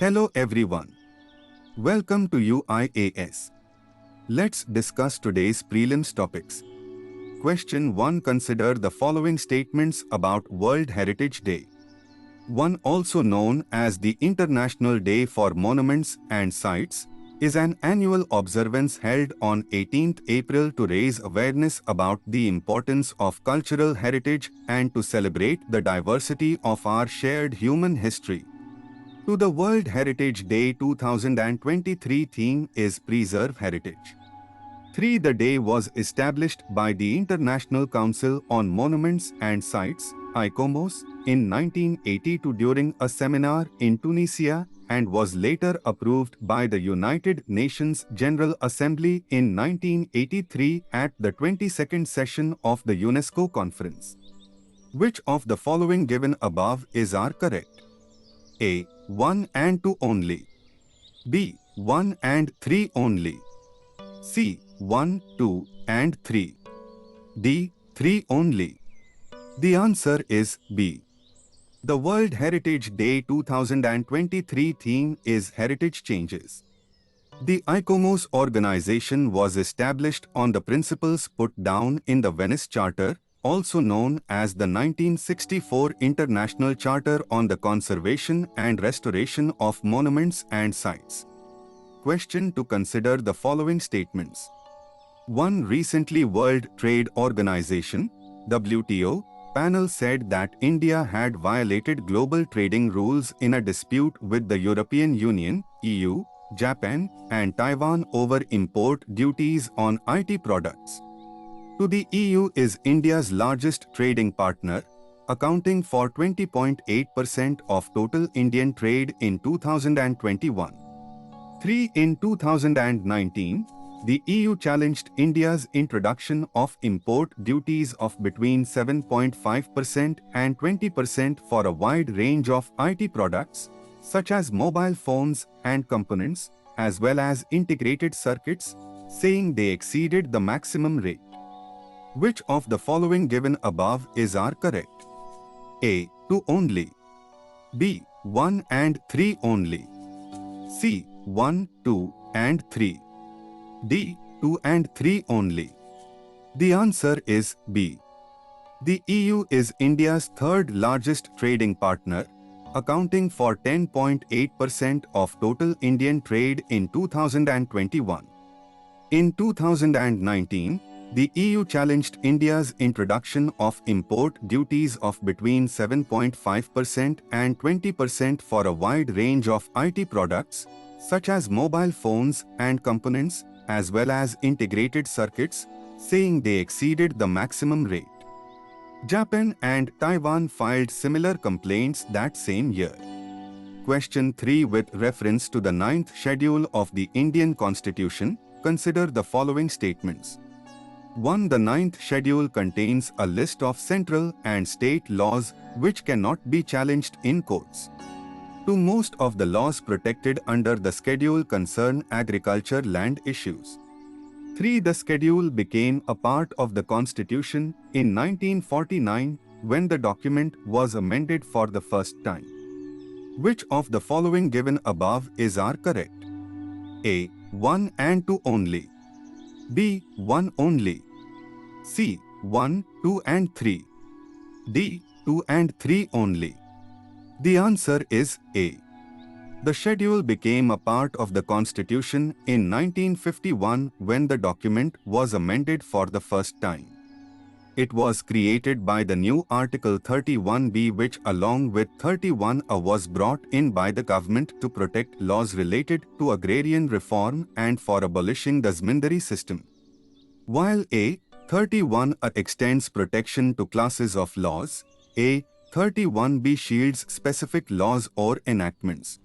Hello everyone. Welcome to IAS. Let's discuss today's prelims topics. Question 1. Consider the following statements about World Heritage Day. 1. Also known as the International Day for Monuments and Sites, is an annual observance held on 18th April to raise awareness about the importance of cultural heritage and to celebrate the diversity of our shared human history. To the World Heritage Day 2023 theme is Preserve Heritage. 3. The day was established by the International Council on Monuments and Sites, ICOMOS, in 1982 during a seminar in Tunisia and was later approved by the United Nations General Assembly in 1983 at the 22nd session of the UNESCO Conference. Which of the following given above is correct? A. 1 and 2 only. B. 1 and 3 only. C. 1, 2 and 3. D. 3 only. The answer is B. The World Heritage Day 2023 theme is Heritage Changes. The ICOMOS organization was established on the principles put down in the Venice Charter, also known as the 1964 International Charter on the Conservation and Restoration of Monuments and Sites. Question to consider the following statements. 1. Recently World Trade Organization, WTO, panel said that India had violated global trading rules in a dispute with the European Union, EU, Japan, and Taiwan over import duties on IT products. To the EU is India's largest trading partner, accounting for 20.8% of total Indian trade in 2021. 3. In 2019, the EU challenged India's introduction of import duties of between 7.5% and 20% for a wide range of IT products, such as mobile phones and components, as well as integrated circuits, saying they exceeded the maximum rate. Which of the following given above is correct? A. 2 only. B. 1 and 3 only. C. 1, 2 and 3. D. 2 and 3 only. The answer is B. The EU is India's third largest trading partner, accounting for 10.8% of total Indian trade in 2021. In 2019, the EU challenged India's introduction of import duties of between 7.5% and 20% for a wide range of IT products, such as mobile phones and components, as well as integrated circuits, saying they exceeded the maximum rate. Japan and Taiwan filed similar complaints that same year. Question 3. With reference to the 9th schedule of the Indian Constitution, consider the following statements. 1. The 9th schedule contains a list of central and state laws which cannot be challenged in courts. 2. Most of the laws protected under the schedule concern agriculture land issues. 3. The schedule became a part of the Constitution in 1949 when the document was amended for the first time. Which of the following given above is correct? A. 1 and 2 only. B. 1 only. C. 1, 2 and 3. D. 2 and 3 only. The answer is A. The schedule became a part of the Constitution in 1951 when the document was amended for the first time. It was created by the new Article 31B, which along with 31A was brought in by the government to protect laws related to agrarian reform and for abolishing the zamindari system. While A. 31A extends protection to classes of laws, A. 31B shields specific laws or enactments.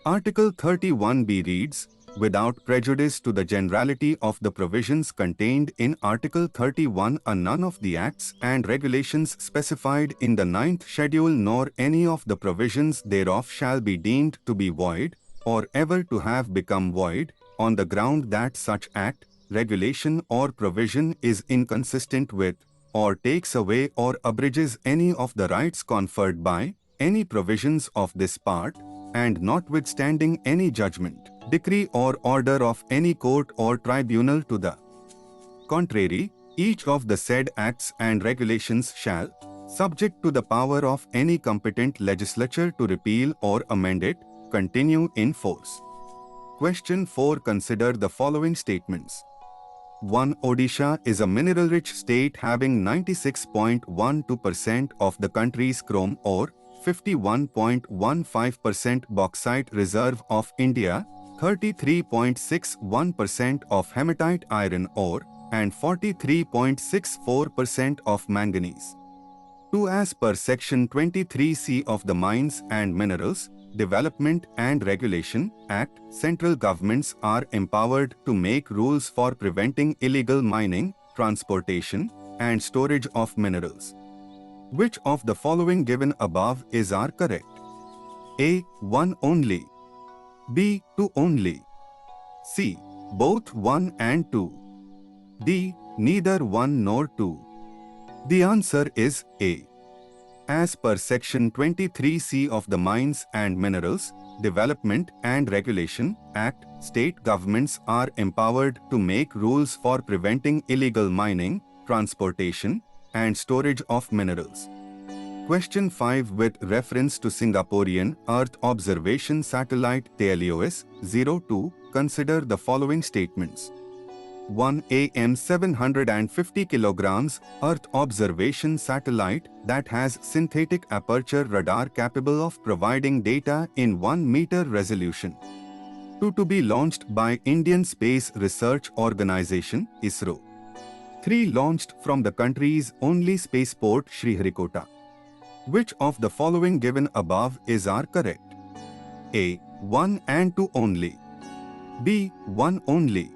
Article 31B reads, without prejudice to the generality of the provisions contained in Article 31A, none of the acts and regulations specified in the 9th schedule nor any of the provisions thereof shall be deemed to be void, or ever to have become void, on the ground that such act, regulation or provision is inconsistent with, or takes away or abridges any of the rights conferred by, any provisions of this part, and notwithstanding any judgment, decree or order of any court or tribunal to the contrary, each of the said acts and regulations shall, subject to the power of any competent legislature to repeal or amend it, continue in force. Question 4. Consider the following statements. 1. Odisha is a mineral-rich state having 96.12% of the country's chrome ore, 51.15% bauxite reserve of India, 33.61% of hematite iron ore, and 43.64% of manganese. 2. As per Section 23C of the Mines and Minerals Development and Regulation Act, central governments are empowered to make rules for preventing illegal mining, transportation, and storage of minerals. Which of the following given above are correct? A. 1 only. B. 2 only. C. Both 1 and 2. D. Neither 1 nor 2. The answer is A. As per Section 23C of the Mines and Minerals Development and Regulation Act, state governments are empowered to make rules for preventing illegal mining, transportation, and storage of minerals. Question 5. With reference to Singaporean Earth Observation Satellite TELEOS-02, consider the following statements. 1. AM 750 kilograms Earth observation satellite that has synthetic aperture radar capable of providing data in 1 meter resolution. 2. To be launched by Indian Space Research Organisation (ISRO). 3. Launched from the country's only spaceport Sriharikota. Which of the following given above are correct? A. 1 and 2 only. B. 1 only.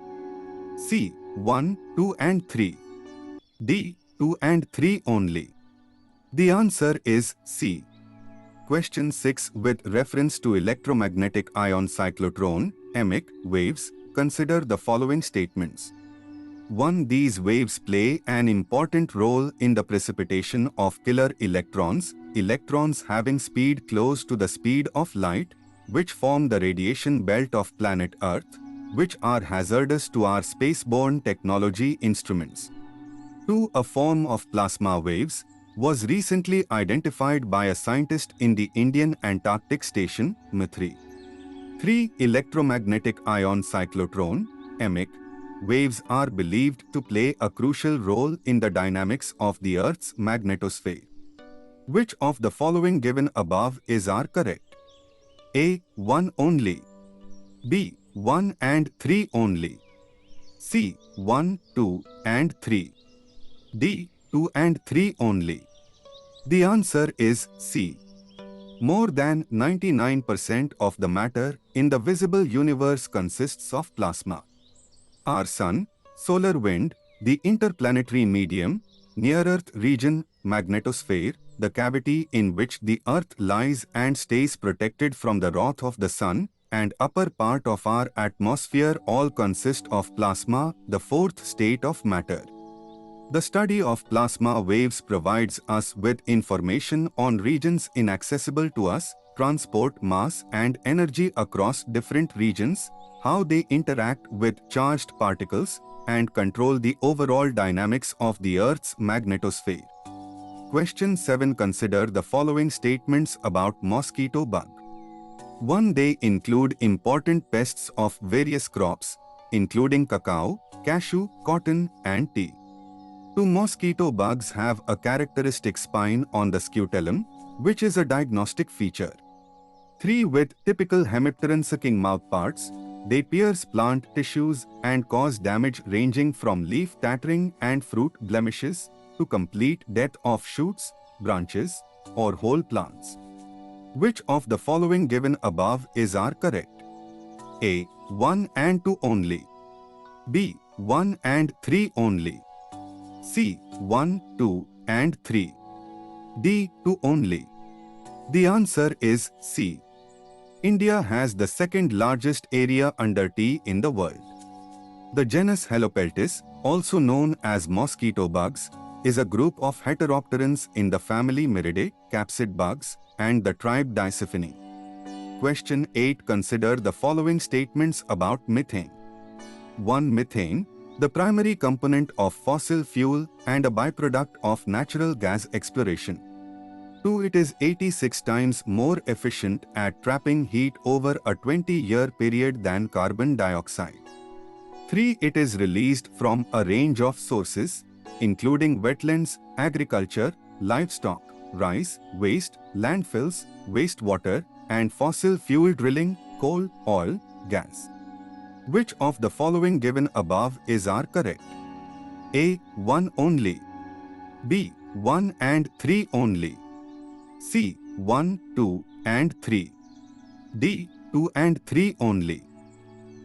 C. 1, 2 and 3. D. 2 and 3 only. The answer is C. Question 6. With reference to electromagnetic ion cyclotron (EMIC) waves, consider the following statements. 1. These waves play an important role in the precipitation of killer electrons having speed close to the speed of light, which form the radiation belt of planet Earth, which are hazardous to our spaceborne technology instruments. 2. A form of plasma waves was recently identified by a scientist in the Indian Antarctic Station, Methane. 3. Electromagnetic ion cyclotron (EMIC) waves are believed to play a crucial role in the dynamics of the Earth's magnetosphere. Which of the following given above are correct? A. 1 only. B. 1 and 3 only. C. 1, 2 and 3. D. 2 and 3 only. The answer is C. More than 99% of the matter in the visible universe consists of plasma. Our Sun, solar wind, the interplanetary medium, near-Earth region, magnetosphere, the cavity in which the Earth lies and stays protected from the wrath of the Sun, and upper part of our atmosphere all consist of plasma, the fourth state of matter. The study of plasma waves provides us with information on regions inaccessible to us, transport mass and energy across different regions, how they interact with charged particles, and control the overall dynamics of the Earth's magnetosphere. Question 7. Consider the following statements about mosquito bug. 1. They include important pests of various crops, including cacao, cashew, cotton, and tea. 2. Mosquito bugs have a characteristic spine on the scutellum, which is a diagnostic feature. 3. With typical hemipteran-sucking mouthparts, they pierce plant tissues and cause damage ranging from leaf tattering and fruit blemishes to complete death of shoots, branches, or whole plants. Which of the following given above are correct? A. 1 and 2 only. B. 1 and 3 only. C. 1, 2 and 3. D. 2 only. The answer is C. India has the second largest area under tea in the world. The genus Helopeltis, also known as mosquito bugs, is a group of heteropterans in the family Miridae, capsid bugs, and the tribe Diciphyni. Question 8. Consider the following statements about methane. 1. Methane, the primary component of fossil fuel and a byproduct of natural gas exploration. 2. It is 86 times more efficient at trapping heat over a 20-year period than carbon dioxide. 3. It is released from a range of sources, including wetlands, agriculture, livestock, rice, waste, landfills, wastewater, and fossil fuel drilling, coal, oil, gas. Which of the following given above is correct? A. 1 only. B. 1 and 3 only. C. 1, 2, and 3. D. 2 and 3 only.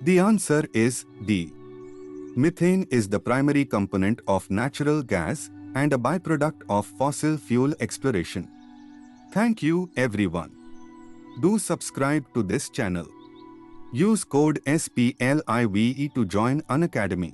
The answer is D. Methane is the primary component of natural gas and a byproduct of fossil fuel exploration. Thank you, everyone. Do subscribe to this channel. Use code SPLIVE to join Unacademy.